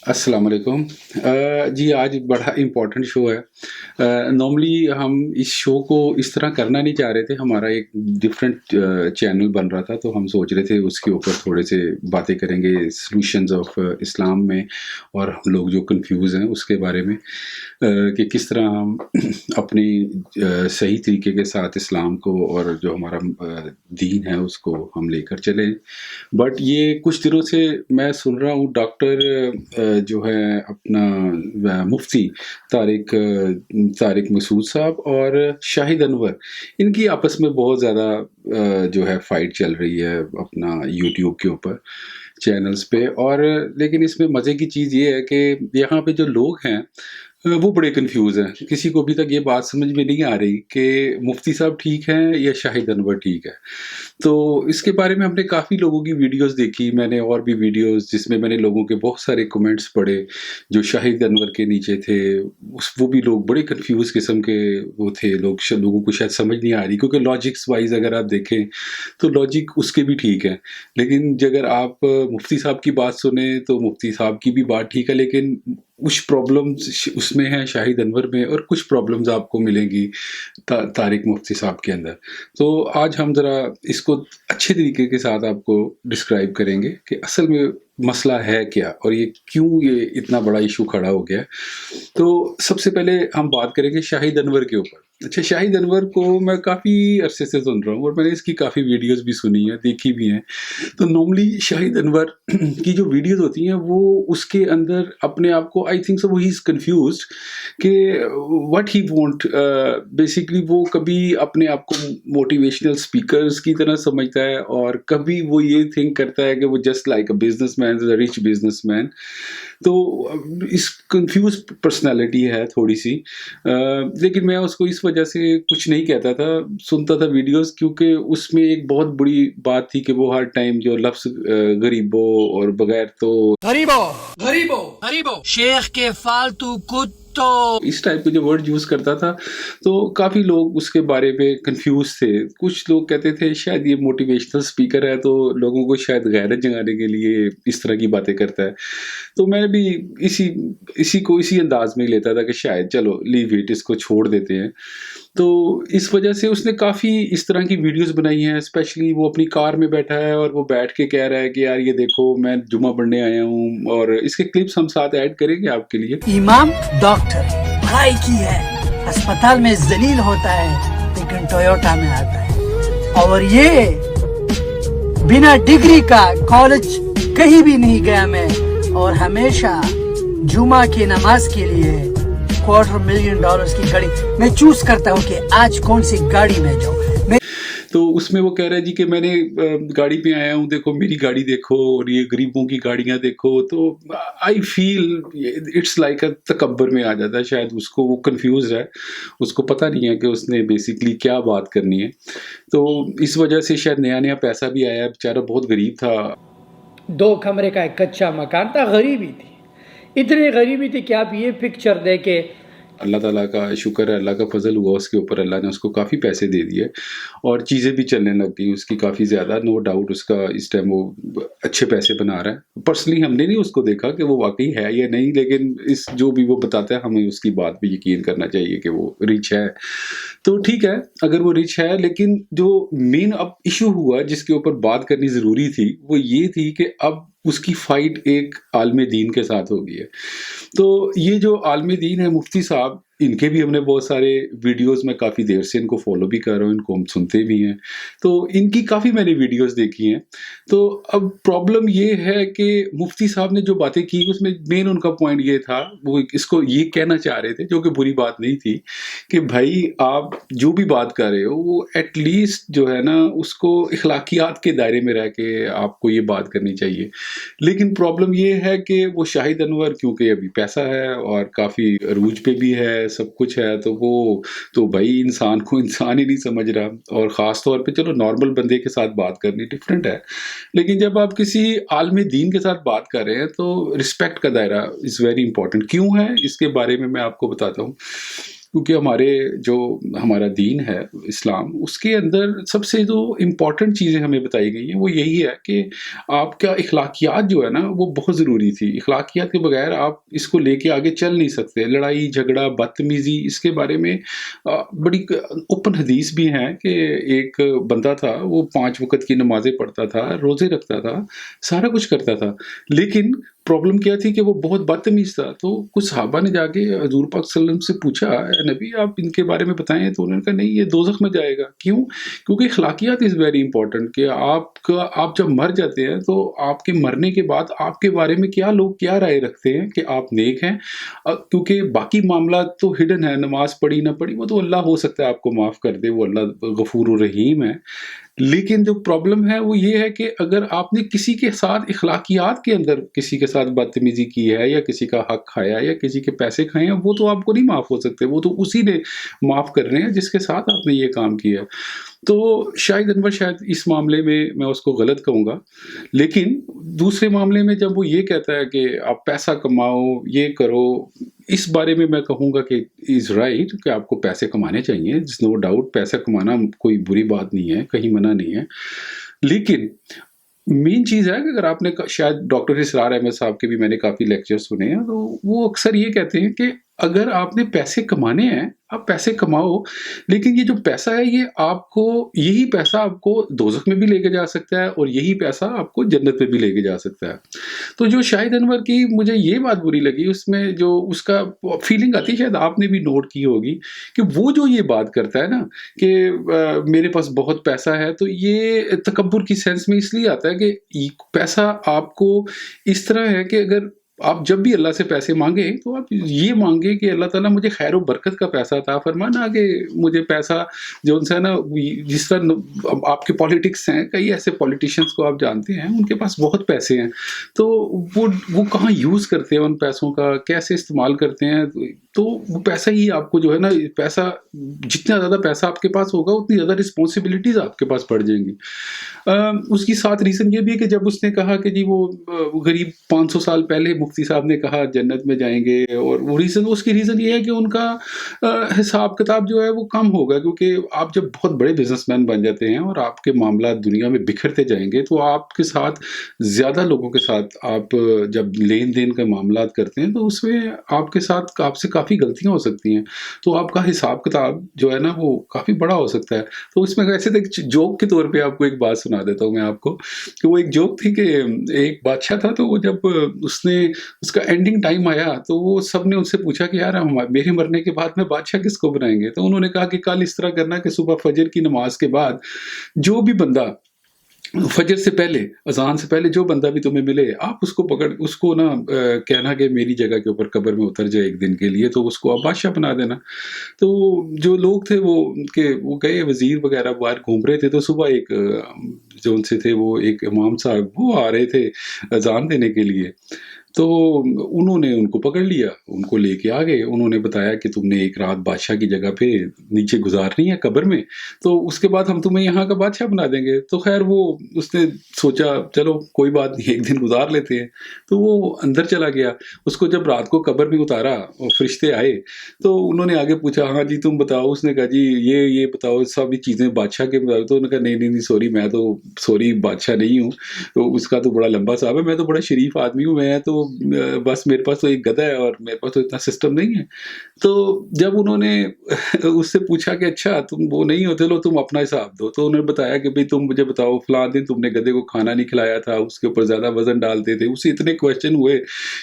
अस्सलाम वालेकुम। जी, आज बड़ा इम्पोर्टेंट शो है। नॉर्मली हम इस शो को इस तरह करना नहीं चाह रहे थे, हमारा एक डिफरेंट चैनल बन रहा था, तो हम सोच रहे थे उसके ऊपर थोड़े से बातें करेंगे सॉल्यूशंस ऑफ इस्लाम में, और हम लोग जो कन्फ्यूज़ हैं उसके बारे में, कि किस तरह हम अपनी सही तरीके के साथ इस्लाम को और जो हमारा दीन है उसको हम लेकर चलें। बट ये कुछ दिनों से मैं सुन रहा हूँ डॉक्टर जो है अपना मुफ्ती तारिक मसूद साहब और शाहिद अनवर, इनकी आपस में बहुत ज़्यादा जो है फाइट चल रही है अपना यूट्यूब के ऊपर चैनल्स पे। और लेकिन इसमें मज़े की चीज़ ये है कि यहाँ पे जो लोग हैं वो बड़े कंफ्यूज हैं। किसी को अभी तक ये बात समझ में नहीं आ रही कि मुफ्ती साहब ठीक हैं या शाहिद अनवर ठीक है। तो इसके बारे में हमने काफ़ी लोगों की वीडियोस देखी, मैंने और भी वीडियोस जिसमें मैंने लोगों के बहुत सारे कमेंट्स पढ़े जो शाहिद अनवर के नीचे थे। वो भी लोग बड़े कंफ्यूज किस्म के वो थे, लोगों को शायद समझ नहीं आ रही, क्योंकि लॉजिक्स वाइज अगर आप देखें तो लॉजिक उसके भी ठीक है, लेकिन अगर आप मुफ्ती साहब की बात सुने तो मुफ्ती साहब की भी बात ठीक है, लेकिन कुछ प्रॉब्लम्स उसमें हैं शाहिद अनवर में और कुछ प्रॉब्लम्स आपको मिलेंगी तारिक मुफ्ती साहब के अंदर। तो आज हम ज़रा इसको अच्छे तरीके के साथ आपको डिस्क्राइब करेंगे कि असल में मसला है क्या और ये क्यों ये इतना बड़ा इशू खड़ा हो गया। तो सबसे पहले हम बात करेंगे शाहिद अनवर के ऊपर। अच्छा, शाहिद अनवर को मैं काफ़ी अरसे से सुन रहा हूँ और मैंने इसकी काफ़ी वीडियोस भी सुनी है, देखी भी हैं। तो नॉर्मली शाहिद अनवर की जो वीडियोस होती हैं वो उसके अंदर अपने आप को I think so he is confused कि व्हाट ही वांट। बेसिकली वो कभी अपने आप को मोटिवेशनल स्पीकर्स की तरह समझता है और कभी वो ये थिंक करता है कि वो just like a businessman, a rich businessman. तो इस कंफ्यूज पर्सनालिटी है थोड़ी सी। लेकिन मैं उसको इस वजह से कुछ नहीं कहता था, सुनता था वीडियोस, क्योंकि उसमें एक बहुत बड़ी बात थी कि वो हर टाइम जो लफ्ज़ गरीबों और बगैर तो गरीबो गरीबो गरीबो शेख के फालतू कुत्तो इस टाइप के जो वर्ड यूज़ करता था, तो काफ़ी लोग उसके बारे में कंफ्यूज थे। कुछ लोग कहते थे शायद ये मोटिवेशनल स्पीकर है, तो लोगों को शायद गैरत जगाने के लिए इस तरह की बातें करता है। तो मैं भी इसी इसी अंदाज में ही लेता था कि शायद चलो लीव इट, इसको छोड़ देते हैं। तो इस वजह से उसने काफ़ी इस तरह की वीडियोस बनाई हैं। स्पेशली वो अपनी कार में बैठा है और वो बैठ के कह रहा है कि यार ये देखो मैं जुमा पढ़ने आया हूँ, और इसके क्लिप्स हम साथ ऐड करेंगे आपके लिए। इमाम डॉक्टर भाई की है, अस्पताल में जलील होता है लेकिन टोयोटा में आता है, और ये बिना डिग्री का कॉलेज कहीं भी नहीं गया मैं, और हमेशा जुमा की नमाज के लिए $250,000 की गाड़ी मैं चूज करता हूँ कि आज कौन सी गाड़ी में जाऊँ। तो उसमें वो कह रहा है जी कि मैंने गाड़ी पे आया हूँ, देखो मेरी गाड़ी देखो और ये गरीबों की गाड़ियाँ देखो। तो I feel it's like a तकब्बर में आ जाता है शायद उसको, वो कंफ्यूज है, उसको पता नहीं है कि उसने बेसिकली क्या बात करनी है। तो इस वजह से शायद नया नया पैसा भी आया, बेचारा बहुत गरीब था। 2 कमरे का एक कच्चा मकान था, गरीबी थी, इतनी गरीबी थी कि आप ये पिक्चर देखे। अल्लाह ताला का शुक्र है, अल्लाह का फजल हुआ उसके ऊपर, अल्लाह ने उसको काफ़ी पैसे दे दिए और चीज़ें भी चलने लग गई उसकी काफ़ी ज़्यादा। नो डाउट उसका इस टाइम वो अच्छे पैसे बना रहा है। पर्सनली हमने नहीं उसको देखा कि वो वाकई है या नहीं, लेकिन इस जो भी वो बताता है हमें उसकी बात पे यकीन करना चाहिए कि वो रिच है। तो ठीक है अगर वो रिच है, लेकिन जो मेन अब इशू हुआ जिसके ऊपर बात करनी ज़रूरी थी वो ये थी कि अब उसकी फाइट एक आलम दीन के साथ हो गई है। तो ये जो आलम दीन है मुफ्ती साहब, इनके भी हमने बहुत सारे वीडियोस, मैं काफ़ी देर से इनको फॉलो भी कर रहा हूँ, इनको हम सुनते भी हैं, तो इनकी काफ़ी मैंने वीडियोस देखी हैं। तो अब प्रॉब्लम ये है कि मुफ्ती साहब ने जो बातें की उसमें मेन उनका पॉइंट ये था, वो इसको ये कहना चाह रहे थे, जो कि बुरी बात नहीं थी, कि भाई आप जो भी बात कर रहे हो वो एटलीस्ट जो है ना उसको इखलाकियात के दायरे में रह के आपको ये बात करनी चाहिए। लेकिन प्रॉब्लम ये है कि वो शाहिद अनवर क्योंकि अभी पैसा है और काफ़ी अरूज पे भी है, सब कुछ है, तो वो तो भाई इंसान को इंसान ही नहीं समझ रहा। और ख़ास तौर पे चलो नॉर्मल बंदे के साथ बात करनी डिफरेंट है, लेकिन जब आप किसी आलम दीन के साथ बात कर रहे हैं तो रिस्पेक्ट का दायरा इज़ वेरी इंपॉर्टेंट। क्यों है इसके बारे में मैं आपको बताता हूँ। क्योंकि हमारा दीन है इस्लाम, उसके अंदर सबसे जो इम्पोर्टेंट चीज़ें हमें बताई गई हैं वो यही है कि आपका इखलाकियात जो है ना वो बहुत ज़रूरी थी। इखलाकियात के बगैर आप इसको लेके आगे चल नहीं सकते। लड़ाई झगड़ा बदतमीज़ी इसके बारे में बड़ी ओपन हदीस भी हैं कि एक बंदा था, वो 5 वक़्त की नमाज़ें पढ़ता था, रोज़े रखता था, सारा कुछ करता था, लेकिन प्रॉब्लम क्या थी कि वो बहुत बदतमीज़ था। तो कुछ सहाबा ने जाके हज़ूर पाक सल्लल्लाहु अलैहि वसल्लम से पूछा, "ए नबी, आप इनके बारे में बताएँ।" तो उन्होंने कहा, "नहीं, ये दोज़ख में जाएगा।" क्यों? क्योंकि अखलाकियात इज़ वेरी इम्पोर्टेंट कि आप जब मर जाते हैं तो आपके मरने के बाद आपके बारे में लोग क्या राय रखते हैं कि आप नेक हैं। क्योंकि बाकी मामला तो हिडन है, नमाज़ पढ़ी ना पढ़ी वो तो अल्लाह हो सकता है आपको माफ़ कर दे, वो अल्लाह गफ़ूर रहीम है। लेकिन जो प्रॉब्लम है वो ये है कि अगर आपने किसी के साथ इखलाकियात के अंदर किसी के साथ बदतमीज़ी की है या किसी का हक खाया या किसी के पैसे खाए हैं, वो तो आपको नहीं माफ़ हो सकते, वो तो उसी ने माफ़ करने हैं जिसके साथ आपने ये काम किया। तो शाहिद अनवर शायद इस मामले में मैं उसको गलत कहूँगा, लेकिन दूसरे मामले में जब वो ये कहता है कि आप पैसा कमाओ, ये करो, इस बारे में मैं कहूँगा कि इज़ राइट कि आपको पैसे कमाने चाहिए, इट्स नो डाउट, पैसा कमाना कोई बुरी बात नहीं है, कहीं मना नहीं है। लेकिन मेन चीज़ है कि अगर आपने शायद डॉक्टर इसरार अहमद साहब के भी मैंने काफ़ी लेक्चर सुने हैं, तो वो अक्सर ये कहते हैं कि अगर आपने पैसे कमाने हैं, आप पैसे कमाओ, लेकिन ये जो पैसा है यही पैसा आपको दोज़ख में भी लेके जा सकता है और यही पैसा आपको जन्नत में भी लेके जा सकता है। तो जो शाहिद अनवर की मुझे ये बात बुरी लगी, उसमें जो उसका फीलिंग आती है, शायद आपने भी नोट की होगी, कि वो जो ये बात करता है ना कि मेरे पास बहुत पैसा है, तो ये तकब्बुर की सेंस में इसलिए आता है कि पैसा आपको इस तरह है कि अगर आप जब भी अल्लाह से पैसे मांगे तो आप ये मांगे कि अल्लाह ताला मुझे खैर और बरकत का पैसा अता फरमा, ना कि मुझे पैसा जो उनसे है ना, जिस तरह आपके पॉलिटिक्स हैं, कई ऐसे पॉलिटिशियंस को आप जानते हैं उनके पास बहुत पैसे हैं, तो वो कहाँ यूज़ करते हैं उन पैसों का, कैसे इस्तेमाल करते हैं, तो वो पैसा ही आपको जो है ना, पैसा जितना ज़्यादा पैसा आपके पास होगा उतनी ज़्यादा रिस्पॉन्सिबिलिटीज़ आपके पास बढ़ जाएंगी। उसकी साथ रीज़न ये भी है कि जब उसने कहा कि जी वो गरीब 500 साल पहले मुफ्ती साहब ने कहा जन्नत में जाएंगे, और वो उसकी रीज़न ये है कि उनका हिसाब किताब जो है वो कम होगा, क्योंकि आप जब बहुत बड़े बिजनेसमैन बन जाते हैं और आपके मामला दुनिया में बिखरते जाएंगे, तो आपके साथ ज़्यादा लोगों के साथ आप जब लेन देन का मामला करते हैं, तो उसमें आपके साथ आपसे काफ़ी गलतियाँ हो सकती हैं, तो आपका हिसाब किताब जो है ना वो काफ़ी बड़ा हो सकता है। तो उसमें वैसे तो एक जोक के तौर पे आपको एक बात सुना देता हूँ मैं आपको, कि वो एक जोक थी कि एक बादशाह था, तो वो जब उसका एंडिंग टाइम आया, तो वो सब ने उनसे पूछा कि यार मेरे मरने के बाद में बादशाह किसको बनाएंगे? तो उन्होंने कहा कि कल इस तरह करना कि सुबह फजर की नमाज के बाद जो भी बंदा फजर से पहले, अज़ान से पहले जो बंदा भी तुम्हें मिले, आप उसको ना कहना कि मेरी जगह के ऊपर कब्र में उतर जाए एक दिन के लिए, तो उसको आप बादशाह बना देना। तो जो लोग थे वो गए, वज़ीर वगैरह बाहर घूम रहे थे, तो सुबह एक जो उनसे थे वो एक इमाम साहब वो आ रहे थे अज़ान देने के लिए, तो उन्होंने उनको पकड़ लिया, उनको लेके आ गए, उन्होंने बताया कि तुमने एक रात बादशाह की जगह पे नीचे गुजारनी है कब्र में, तो उसके बाद हम तुम्हें यहाँ का बादशाह बना देंगे। तो खैर उसने सोचा चलो कोई बात नहीं, एक दिन गुजार लेते हैं, तो वो अंदर चला गया। उसको जब रात को कब्र में उतारा और फरिश्ते आए, तो उन्होंने आगे पूछा, हाँ जी तुम बताओ। उसने कहा जी ये बताओ, सभी चीज़ें बादशाह के बताओ। तो उन्होंने कहा नहीं सॉरी, मैं तो बादशाह नहीं हूँ, तो उसका तो बड़ा लंबा साहब है, मैं तो बड़ा शरीफ आदमी हूँ, मैं तो बस मेरे पास तो एक गधा है और मेरे पास तो इतना सिस्टम नहीं है। तो जब उन्होंने उससे पूछा कि अच्छा तुम वो नहीं हो, चलो तुम अपना हिसाब दो, तो उन्होंने बताया कि भाई तुम मुझे बताओ फलां दिन तुमने गधे को खाना नहीं खिलाया था, उसके ऊपर ज़्यादा वजन डालते थे। उससे इतने क्वेश्चन हुए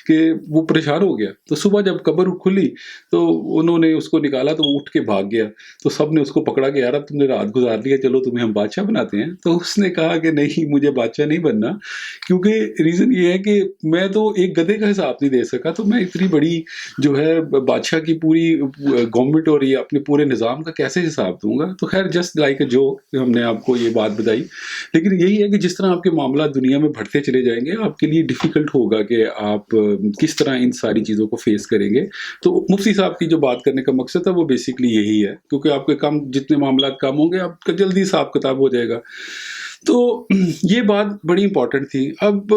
कि वो परेशान हो गया। तो सुबह जब कब्र खुली तो उन्होंने उसको निकाला, तो वो उठ के भाग गया। तो सब ने उसको पकड़ा कि यार अब तुमने रात गुजार लिया, चलो तुम्हें हम बादशाह बनाते हैं। तो उसने कहा कि नहीं, मुझे बादशाह नहीं बनना, क्योंकि रीज़न ये है कि मैं तो एक गधे का हिसाब नहीं दे सका, तो मैं इतनी बड़ी जो है बादशाह की पूरी गवर्नमेंट और ये अपने पूरे निज़ाम का कैसे हिसाब दूंगा। तो खैर जस्ट लाइक अ जोक हमने आपको ये बात बताई, लेकिन यही है कि जिस तरह आपके मामला दुनिया में बढ़ते चले जाएंगे, आपके लिए डिफ़िकल्ट होगा कि आप किस तरह इन सारी चीज़ों को फेस करेंगे। तो मुफ्ती साहब की जो बात करने का मकसद है वो बेसिकली यही है, क्योंकि आपके जितने मामला कम होंगे, आपका जल्दी हिसाब किताब हो जाएगा। تو یہ بات بڑی امپورٹنٹ تھی. اب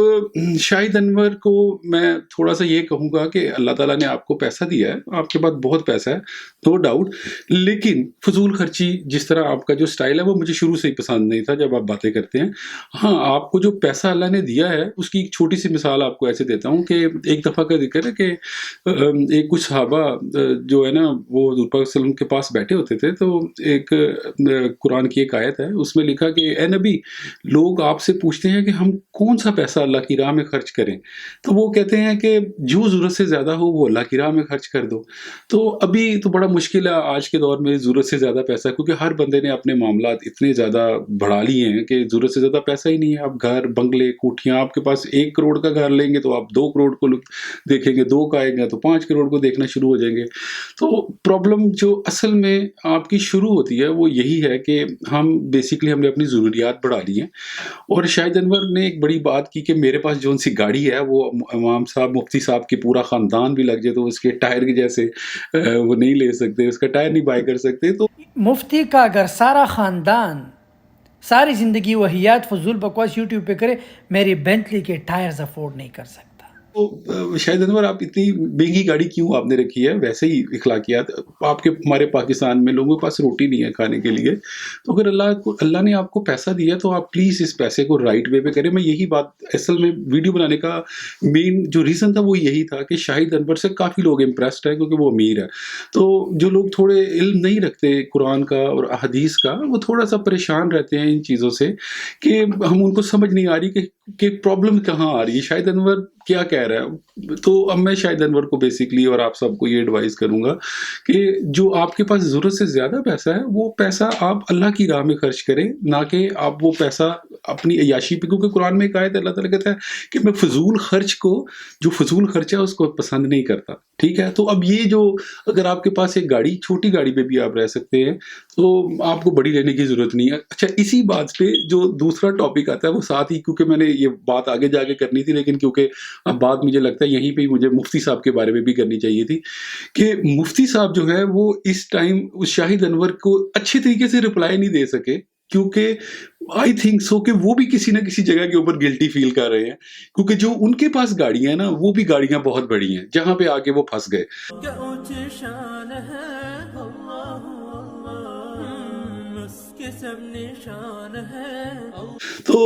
شاہد انور کو میں تھوڑا سا یہ کہوں گا کہ اللہ تعالیٰ نے آپ کو پیسہ دیا ہے, آپ کے پاس بہت پیسہ ہے, نو ڈاؤٹ, لیکن فضول خرچی جس طرح آپ کا جو سٹائل ہے وہ مجھے شروع سے ہی پسند نہیں تھا جب آپ باتیں کرتے ہیں. ہاں, آپ کو جو پیسہ اللہ نے دیا ہے اس کی ایک چھوٹی سی مثال آپ کو ایسے دیتا ہوں کہ ایک دفعہ کا ذکر ہے کہ ایک کچھ صحابہ جو ہے نا وہ حضور پاک صلی اللہ علیہ وسلم کے پاس بیٹھے ہوتے تھے, تو ایک قرآن کی ایک آیت ہے, اس میں لکھا کہ اے نبی, لوگ آپ سے پوچھتے ہیں کہ ہم کون سا پیسہ اللہ کی راہ میں خرچ کریں, تو وہ کہتے ہیں کہ جو ضرورت سے زیادہ ہو وہ اللہ کی راہ میں خرچ کر دو. تو ابھی تو بڑا مشکل ہے آج کے دور میں ضرورت سے زیادہ پیسہ, کیونکہ ہر بندے نے اپنے معاملات اتنے زیادہ بڑھا لیے ہیں کہ ضرورت سے زیادہ پیسہ ہی نہیں ہے. اب گھر, بنگلے, کوٹھیاں, آپ کے پاس 1 کروڑ کا گھر لیں گے تو آپ 2 کروڑ کو دیکھیں گے, 2 کا آئے گا تو 5 کروڑ کو دیکھنا شروع ہو جائیں گے. تو پرابلم جو اصل میں آپ کی شروع ہوتی ہے وہ یہی ہے کہ ہم بیسیکلی ہم نے اپنی ضروریات بڑھا لی ہیں. اور شاہد انور نے ایک بڑی بات کی کہ میرے پاس جو سی گاڑی ہے وہ امام صاحب, مفتی صاحب کی پورا خاندان بھی لگ جائے تو اس کے ٹائر کے جیسے وہ نہیں لے سکتے, اس کا ٹائر نہیں بائی کر سکتے. تو مفتی کا اگر سارا خاندان ساری زندگی وحیات فضول بکواس یوٹیوب پہ کرے, میری بینٹلی کے ٹائرز افورڈ نہیں کر سکتا. تو شاہد انور, آپ اتنی مہنگی گاڑی کیوں آپ نے رکھی ہے؟ ویسے ہی اخلاقیات آپ کے, ہمارے پاکستان میں لوگوں کے پاس روٹی نہیں ہے کھانے کے لیے, تو اگر اللہ نے آپ کو پیسہ دیا تو آپ پلیز اس پیسے کو رائٹ وے پہ کریں. میں یہی بات اصل میں ویڈیو بنانے کا مین جو ریزن تھا وہ یہی تھا کہ شاہد انور سے کافی لوگ امپریسڈ ہیں کیونکہ وہ امیر ہے. تو جو لوگ تھوڑے علم نہیں رکھتے قرآن کا اور احادیث کا, وہ تھوڑا سا پریشان رہتے ہیں ان چیزوں سے کہ ہم ان کو سمجھ نہیں آ رہی کہ پرابلم کہاں آ رہی ہے, شاہد انور کیا کہہ رہا ہے. تو اب میں شاہد انور کو بیسکلی اور آپ سب کو یہ ایڈوائز کروں گا کہ جو آپ کے پاس ضرورت سے زیادہ پیسہ ہے وہ پیسہ آپ اللہ کی راہ میں خرچ کریں, نہ کہ آپ وہ پیسہ اپنی عیاشی پہ, کیونکہ قرآن میں ایک آیت اللہ تعالیٰ کہتا ہے کہ میں فضول خرچ کو, جو فضول خرچہ ہے اس کو پسند نہیں کرتا. ٹھیک ہے, تو اب یہ جو اگر آپ کے پاس ایک گاڑی, چھوٹی گاڑی پہ بھی آپ رہ سکتے ہیں تو آپ کو بڑی لینے کی ضرورت نہیں ہے. اچھا, اسی بات پہ جو دوسرا ٹاپک آتا ہے وہ ساتھ ہی, کیونکہ میں نے یہ بات آگے جا کے کرنی تھی لیکن کیونکہ اب بات مجھے لگتا ہے یہیں پہ مجھے مفتی صاحب کے بارے میں بھی کرنی چاہیے تھی کہ مفتی صاحب جو ہے وہ اس ٹائم اس شاہد انور کو اچھے طریقے سے رپلائی نہیں دے سکے, کیونکہ آئی تھنک سو کہ وہ بھی کسی نہ کسی جگہ کے اوپر گلٹی فیل کر رہے ہیں, کیونکہ جو ان کے پاس گاڑیاں ہیں نا وہ بھی گاڑیاں بہت بڑی ہیں جہاں پہ آگے وہ پھنس گئے. تو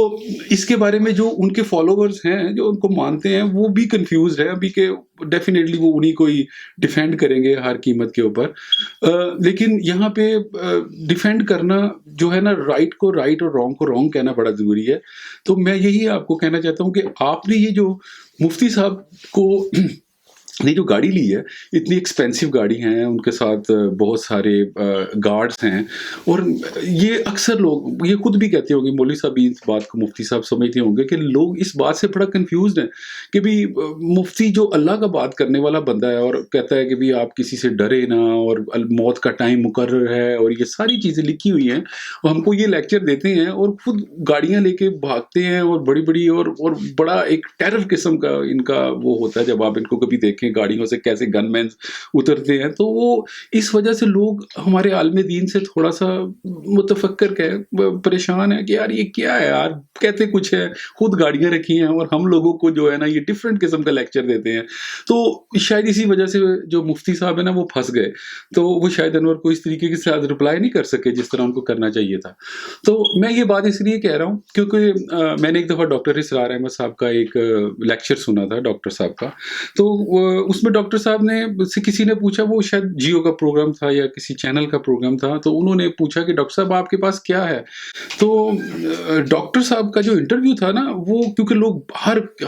اس کے بارے میں جو ان کے فالوورز ہیں جو ان کو مانتے ہیں وہ بھی کنفیوزڈ ہے ابھی کہ ڈیفینیٹلی وہ انہیں کو ہی ڈیفینڈ کریں گے ہر قیمت کے اوپر. لیکن یہاں پہ ڈیفینڈ کرنا جو ہے نا, رائٹ کو رائٹ اور رانگ کو رانگ کہنا بڑا ضروری ہے. تو میں یہی آپ کو کہنا چاہتا ہوں کہ آپ نے یہ جو مفتی صاحب کو نے جو گاڑی لی ہے, اتنی ایکسپینسو گاڑی ہیں, ان کے ساتھ بہت سارے گارڈز ہیں, اور یہ اکثر لوگ یہ خود بھی کہتے ہوں گے, مولوی صاحب بھی اس بات کو مفتی صاحب سمجھتے ہوں گے کہ لوگ اس بات سے بڑا کنفیوزڈ ہیں کہ بھی مفتی جو اللہ کا بات کرنے والا بندہ ہے اور کہتا ہے کہ بھی آپ کسی سے ڈرے نہ, اور موت کا ٹائم مقرر ہے, اور یہ ساری چیزیں لکھی ہوئی ہیں, اور ہم کو یہ لیکچر دیتے ہیں اور خود گاڑیاں لے کے بھاگتے ہیں, اور بڑی بڑی اور بڑا ایک ٹیرر قسم کا ان کا وہ ہوتا ہے جب آپ ان کو کبھی دیکھیں گاڑیوں سے کیسے گن مین اترتے ہیں. تو وہ اس وجہ سے لوگ ہمارے عالم دین سے تھوڑا سا متفکر پریشان ہے کہ یار یہ کیا ہے یار, کہتے کچھ ہے, خود گاڑیاں رکھی ہیں اور ہم لوگوں کو جو ہے نا یہ ڈفرینٹ قسم کا لیکچر دیتے ہیں. تو شاید اسی وجہ سے جو مفتی صاحب ہے نا وہ پھنس گئے, تو وہ شاید انور کو اس طریقے کے ساتھ رپلائی نہیں کر سکے جس طرح ان کو کرنا چاہیے تھا. تو میں یہ بات اس لیے کہہ رہا ہوں کیونکہ میں نے ایک دفعہ ڈاکٹر اسرار احمد صاحب کا ایک لیکچر سنا تھا, ڈاکٹر صاحب کا. تو اس میں ڈاکٹر صاحب نے سے کسی نے پوچھا, وہ شاید جیو کا پروگرام تھا یا کسی چینل کا پروگرام تھا, تو انہوں نے پوچھا کہ ڈاکٹر صاحب آپ کے پاس کیا ہے. تو ڈاکٹر صاحب کا جو انٹرویو تھا نا وہ, کیونکہ لوگ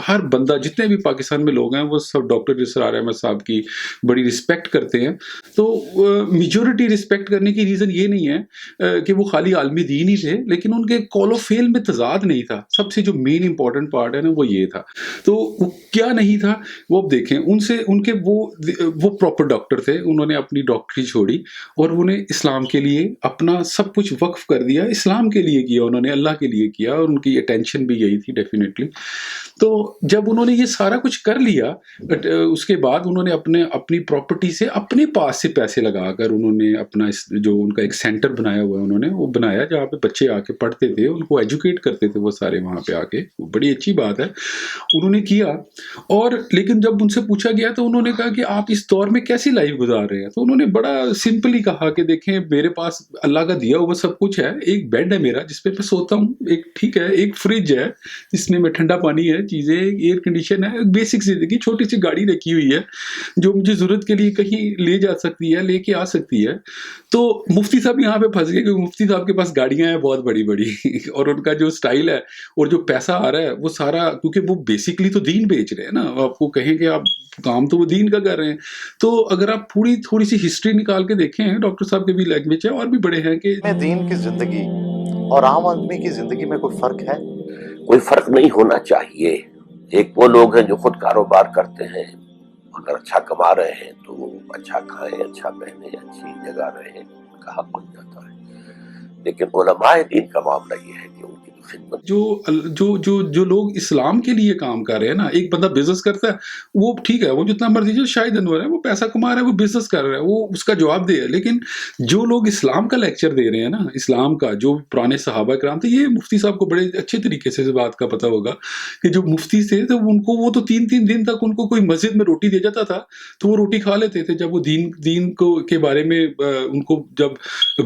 ہر بندہ جتنے بھی پاکستان میں لوگ ہیں وہ سب ڈاکٹر اسرار احمد صاحب کی بڑی رسپیکٹ کرتے ہیں. تو میجورٹی رسپیکٹ کرنے کی ریزن یہ نہیں ہے کہ وہ خالی عالم دین ہی تھے, لیکن ان کے کال و فیل میں تضاد نہیں تھا. سب سے جو مین امپورٹنٹ پارٹ ہے نا وہ یہ تھا. تو وہ کیا نہیں تھا وہ اب دیکھیں, ان سے उनके वो प्रॉपर डॉक्टर थे, उन्होंने अपनी डॉक्टरी छोड़ी और उन्हें इस्लाम के लिए अपना सब कुछ वक्फ कर दिया, इस्लाम के लिए किया उन्होंने, अल्लाह के लिए किया, और उनकी अटेंशन भी यही थी डेफिनेटली। तो जब उन्होंने ये सारा कुछ कर लिया, उसके बाद उन्होंने अपनी प्रॉपर्टी से अपने पास से पैसे लगाकर उन्होंने अपना जो उनका एक सेंटर बनाया हुआ है उन्होंने वो बनाया, जहाँ पे बच्चे आके पढ़ते थे, उनको एजुकेट करते थे वो सारे वहाँ पे आके, बड़ी अच्छी बात है उन्होंने किया। और लेकिन जब उनसे पूछा गया तो उन्होंने कहा कि आप इस दौर में कैसी लाइफ गुजार रहे हैं, तो उन्होंने बड़ा सिंपली कहा कि देखें, मेरे पास अल्लाह का दिया हुआ सब कुछ है, एक बेड है मेरा जिस पे मैं सोता हूँ, एक ठीक है, एक फ्रिज है जिसमें मैं ठंडा पानी है, चीज़ें, एयर कंडीशन है, बेसिक जिंदगी, छोटी सी गाड़ी रखी हुई है जो मुझे ज़रूरत के लिए कहीं ले जा सकती है, लेके आ सकती है। तो मुफ्ती साहब यहाँ पे फंस गए क्योंकि मुफ्ती साहब के पास गाड़ियाँ हैं बहुत बड़ी बड़ी और उनका जो स्टाइल है और जो पैसा आ रहा है वो सारा, क्योंकि वो बेसिकली तो दीन बेच रहे हैं ना, आपको कहेंगे आप काम तो वो दीन का कर रहे हैं। तो अगर आप थोड़ी सी हिस्ट्री निकाल के देखें, डॉक्टर साहब के भी लैंग्वेज है और भी बड़े हैं कि दीन की जिंदगी और आम आदमी की जिंदगी में कोई फर्क है? कोई फर्क नहीं होना चाहिए। एक वो लोग हैं जो खुद कारोबार करते हैं, अगर अच्छा कमा रहे हैं तो वो अच्छा खाएं, अच्छा पहने, अच्छी जगह रहें, उनका हक बन जाता है। लेकिन उलमाए दीन का मामला ये है कि उनकी खिदमत, जो लोग इस्लाम के लिए काम कर रहे हैं ना, एक बंदा बिजनेस करता है वो ठीक है, वो जितना मर्जी, जो शाहिद अनवर है वो पैसा कमा रहा है, वो बिजनेस कर रहा है, वो उसका जवाब दे। लेकिन जो लोग इस्लाम का लेक्चर दे रहे हैं ना, इस्लाम का, जो पुराने सहाबा कराम थे, ये मुफ्ती साहब को बड़े अच्छे तरीके से इस बात का पता होगा कि जो मुफ्ती थे तो उनको, वो तो 3-3 दिन तक उनको कोई मस्जिद में रोटी दे जाता था तो वो रोटी खा लेते थे। जब वो दीन को के बारे में उनको जब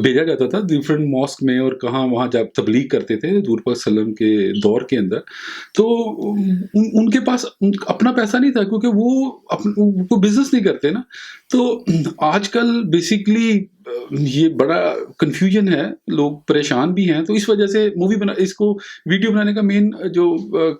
भेजा जाता था डिफरेंट मॉस्क में और कहाँ वहाँ जब तबलीग करते थे दूर पर सल्लम के दौर के अंदर, तो उनके पास अपना पैसा नहीं था क्योंकि वो बिजनेस नहीं करते ना। तो आजकल बेसिकली ये बड़ा कंफ्यूजन है, लोग परेशान भी हैं। तो इस वजह से इसको वीडियो बनाने का मेन जो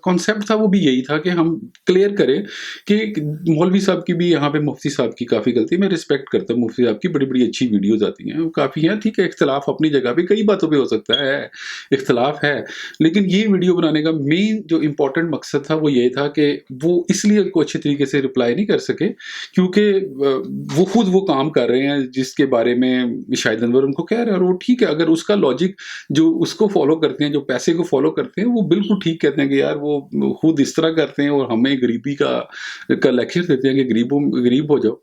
कॉन्सेप्ट था वो भी यही था कि हम क्लियर करें कि मौलवी साहब की भी, यहाँ पे मुफ्ती साहब की काफ़ी गलती, मैं रिस्पेक्ट करता हूँ मुफ्ती साहब की, बड़ी बड़ी अच्छी वीडियोज़ आती हैं, वो काफ़ी हैं, ठीक है, इख्तलाफ अपनी जगह पे कई बातों पे हो सकता है, इख्तलाफ है, लेकिन ये वीडियो बनाने का मेन जो इम्पोर्टेंट मकसद था वो ये था कि वो इसलिए उनको अच्छे तरीके से रिप्लाई नहीं कर सके क्योंकि वो खुद वो काम कर रहे हैं जिसके बारे में शाहिद अनवर उनको कह रहे हैं, और वो ठीक है, अगर उसका लॉजिक जो उसको फॉलो करते हैं, जो पैसे को फॉलो करते हैं, वो बिल्कुल ठीक कहते हैं कि यार वो खुद इस तरह करते हैं और हमें गरीबी का लेक्चर देते हैं कि गरीब हो जाओ।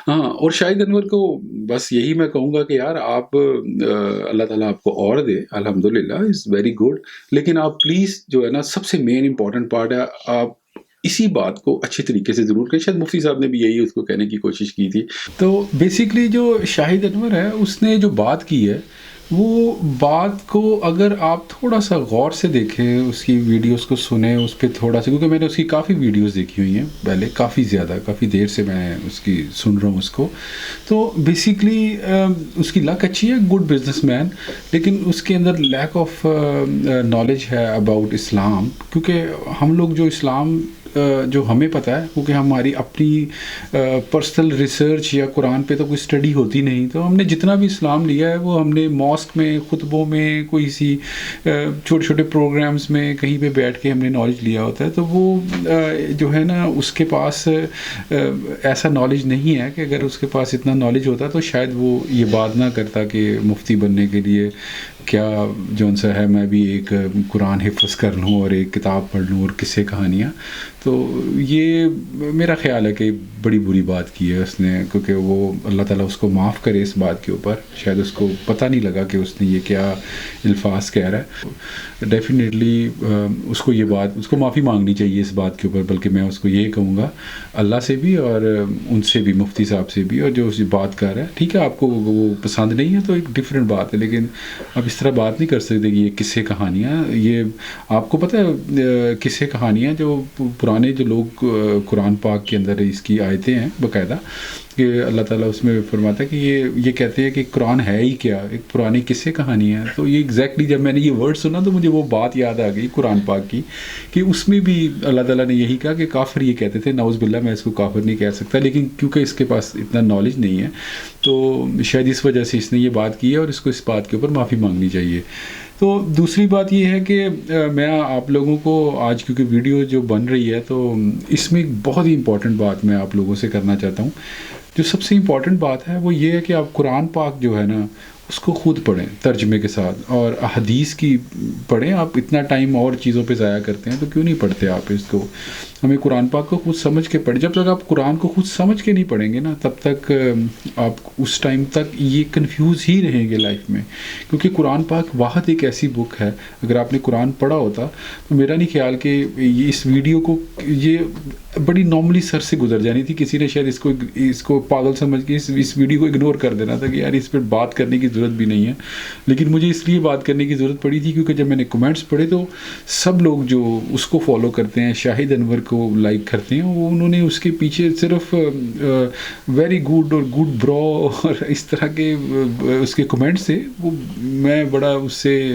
हाँ, और शाहिद अनवर को बस यही मैं कहूँगा कि यार आप, अल्लाह ताला आपको और दे, अल्हम्दुलिल्लाह, इज़ वेरी गुड, लेकिन आप प्लीज़ जो है ना, सबसे मेन इंपॉर्टेंट पार्ट है, आप इसी बात को अच्छे तरीके से ज़रूर करें। शायद मुफ्ती साहब ने भी यही उसको कहने की कोशिश की थी। तो बेसिकली जो शाहिद अनवर है उसने जो बात की है, वो बात को अगर आप थोड़ा सा गौर से देखें, उसकी वीडियोस को सुने, उस पर थोड़ा सा, क्योंकि मैंने उसकी काफ़ी वीडियोस देखी हुई हैं पहले, काफ़ी देर से मैं उसकी सुन रहा हूँ उसको। तो बेसिकली उसकी लक अच्छी है, गुड बिजनेसमैन, लेकिन उसके अंदर लैक ऑफ नॉलेज है अबाउट इस्लाम, क्योंकि हम लोग जो इस्लाम जो हमें पता है, क्योंकि हमारी अपनी पर्सनल रिसर्च या कुरान पे तो कोई स्टडी होती नहीं, तो हमने जितना भी इस्लाम लिया है वो हमने मॉस्क में, खुतबों में, कोई सी छोटे छोटे प्रोग्राम्स में कहीं पे बैठ के हमने नॉलेज लिया होता है। तो वो जो है ना, उसके पास ऐसा नॉलेज नहीं है कि अगर उसके पास इतना नॉलेज होता तो शायद वो ये बात ना करता कि मुफ्ती बनने के लिए क्या जौन सा है, मैं भी एक कुरान हिफ्ज़ कर लूँ और एक किताब पढ़ लूँ और किस्से कहानियाँ। तो ये मेरा ख्याल है कि बड़ी बुरी बात की है उसने, क्योंकि वो, अल्लाह ताला उसको माफ़ करे इस बात के ऊपर, शायद उसको पता नहीं लगा कि उसने ये क्या अल्फाज कह रहा है। डेफिनेटली उसको ये बात, उसको माफ़ी मांगनी चाहिए इस बात के ऊपर, बल्कि मैं उसको ये कहूँगा अल्लाह से भी और उनसे भी, मुफ्ती साहब से भी, और जो उस बात कर रहा है, ठीक है, आपको वो पसंद नहीं है तो एक डिफरेंट बात है, लेकिन अब इस तरह बात नहीं कर सकते कि ये किस्से कहानियाँ, ये आपको पता है किस्से कहानियाँ जो पुराने जो लोग कुरान पाक के अंदर इसकी आयतें हैं बाकायदा, कि अल्लाह ताला उसमें फरमाता है कि ये कहते हैं कि कुरान है ही क्या, एक पुरानी किस्से कहानी है। तो ये एग्जैक्टली जब मैंने ये वर्ड सुना तो मुझे वो बात याद आ गई कुरान पाक की, कि उसमें भी अल्लाह ताला ने यही कहा कि काफिर ये कहते थे, नाउज़ बिल्लाह, मैं इसको काफिर नहीं कह सकता, लेकिन क्योंकि इसके पास इतना नॉलेज नहीं है तो शायद इस वजह से इसने ये बात की है और इसको इस बात के ऊपर माफ़ी मांगनी ہونی چاہیے. تو دوسری بات یہ ہے کہ میں آپ لوگوں کو آج کیونکہ ویڈیو جو بن رہی ہے تو اس میں ایک بہت ہی امپورٹنٹ بات میں آپ لوگوں سے کرنا چاہتا ہوں. جو سب سے امپورٹنٹ بات ہے وہ یہ ہے کہ آپ قرآن پاک جو ہے نا اس کو خود پڑھیں ترجمے کے ساتھ, اور احادیث کی پڑھیں. آپ اتنا ٹائم اور چیزوں پہ ضائع کرتے ہیں تو کیوں نہیں پڑھتے آپ اس کو. ہمیں قرآن پاک کو خود سمجھ کے پڑھیں. جب تک آپ قرآن کو خود سمجھ کے نہیں پڑھیں گے نا تب تک آپ اس ٹائم تک یہ کنفیوز ہی رہیں گے لائف میں, کیونکہ قرآن پاک واحد ایک ایسی بک ہے. اگر آپ نے قرآن پڑھا ہوتا تو میرا نہیں خیال کہ یہ اس ویڈیو کو یہ بڑی نارملی سر سے گزر جانی تھی. کسی نے شاید اس کو پاگل سمجھ کے اس ویڈیو کو اگنور کر دینا تھا کہ یار اس پہ بات کرنے کی ضرورت بھی نہیں ہے. لیکن مجھے اس لیے بات کرنے کی ضرورت پڑی تھی کیونکہ جب میں نے کمنٹس پڑھے تو سب لوگ جو اس کو فالو کرتے ہیں, شاہد انور کو لائک کرتے ہیں, وہ انہوں نے اس کے پیچھے صرف ویری گڈ اور گڈ برو اور اس طرح کے اس کے کمنٹس تھے. وہ میں بڑا اس سے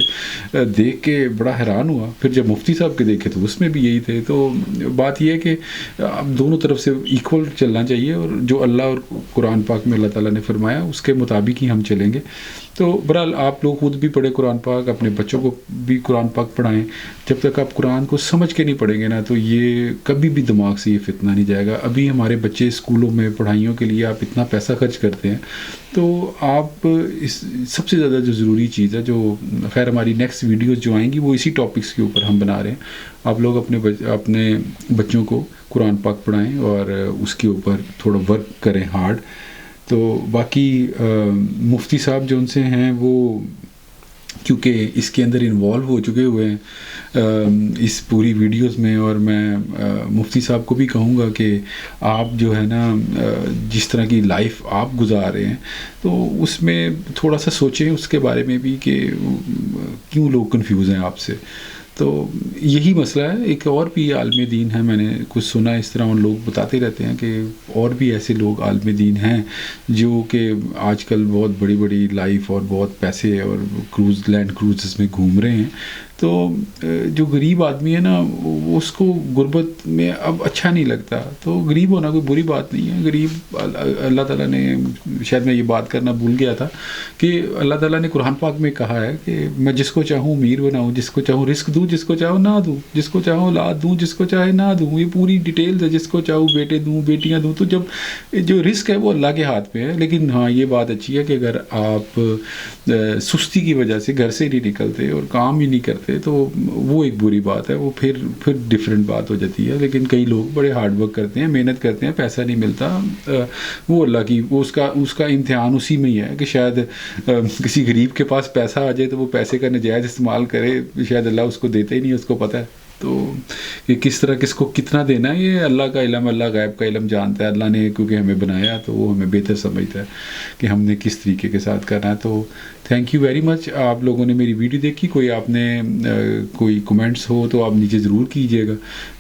دیکھ کے بڑا حیران ہوا. پھر جب مفتی صاحب کے دیکھے تو اس میں بھی یہی تھے. تو بات یہ ہے کہ اب دونوں طرف سے ایکول چلنا چاہیے, اور جو اللہ اور قرآن پاک میں اللہ تعالیٰ نے فرمایا اس کے مطابق ہی ہم چلیں گے. تو بہرحال آپ لوگ خود بھی پڑھیں قرآن پاک, اپنے بچوں کو بھی قرآن پاک پڑھائیں. جب تک آپ قرآن کو سمجھ کے نہیں پڑھیں گے نا تو یہ کبھی بھی دماغ سے یہ فتنہ نہیں جائے گا. ابھی ہمارے بچے اسکولوں میں پڑھائیوں کے لیے آپ اتنا پیسہ خرچ کرتے ہیں, تو آپ اس سب سے زیادہ جو ضروری چیز ہے, جو خیر ہماری نیکسٹ ویڈیوز جو آئیں گی وہ اسی ٹاپکس کے اوپر ہم بنا رہے ہیں. آپ لوگ اپنے بچوں کو قرآن پاک پڑھائیں اور اس کے اوپر تھوڑا ورک کریں ہارڈ. تو باقی مفتی صاحب جو ان سے ہیں وہ کیونکہ اس کے اندر انوالو ہو چکے ہوئے ہیں اس پوری ویڈیوز میں, اور میں مفتی صاحب کو بھی کہوں گا کہ آپ جو ہے نا جس طرح کی لائف آپ گزار رہے ہیں تو اس میں تھوڑا سا سوچیں اس کے بارے میں بھی کہ کیوں لوگ کنفیوز ہیں آپ سے. تو یہی مسئلہ ہے. ایک اور بھی عالم دین ہے, میں نے کچھ سنا اس طرح, ان لوگ بتاتے رہتے ہیں کہ اور بھی ایسے لوگ عالم دین ہیں جو کہ آج کل بہت بڑی بڑی لائف اور بہت پیسے اور لینڈ کروزز میں گھوم رہے ہیں. تو جو غریب آدمی ہے نا اس کو غربت میں اب اچھا نہیں لگتا. تو غریب ہونا کوئی بری بات نہیں ہے. غریب اللہ تعالیٰ نے, شاید میں یہ بات کرنا بھول گیا تھا کہ اللہ تعالیٰ نے قرآن پاک میں کہا ہے کہ میں جس کو چاہوں امیر بناؤں, جس کو چاہوں رزق دوں, جس کو چاہوں نہ دوں, جس کو چاہوں اولاد دوں, جس کو چاہے نہ دوں. یہ پوری ڈیٹیلز ہے. جس کو چاہوں بیٹے دوں, بیٹیاں دوں. تو جب جو رزق ہے وہ اللہ کے ہاتھ میں ہے. لیکن ہاں یہ بات اچھی ہے کہ اگر آپ سستی کی وجہ سے گھر سے نہیں نکلتے اور کام ہی نہیں کرتے تو وہ ایک بری بات ہے. وہ پھر ڈفرینٹ بات ہو جاتی ہے. لیکن کئی لوگ بڑے ہارڈ ورک کرتے ہیں, محنت کرتے ہیں, پیسہ نہیں ملتا. وہ اللہ کی اس کا امتحان اسی میں ہی ہے کہ شاید کسی غریب کے پاس پیسہ آ جائے تو وہ پیسے کا نجائز استعمال کرے, شاید اللہ اس کو دیتے ہی نہیں, اس کو پتہ ہے. تو کہ کس طرح کس کو کتنا دینا ہے یہ اللہ کا علم, اللہ غیب کا علم جانتا ہے. اللہ نے کیونکہ ہمیں بنایا تو وہ ہمیں بہتر سمجھتا ہے کہ ہم نے کس طریقے کے ساتھ کرنا ہے. تو تھینک یو ویری مچ. آپ لوگوں نے میری ویڈیو دیکھی. کوئی آپ نے کوئی کمنٹس ہو تو آپ نیچے ضرور کیجیے گا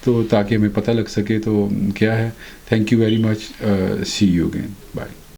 تو تاکہ ہمیں پتہ لگ سکے تو کیا ہے. Thank you very much. See you again. Bye.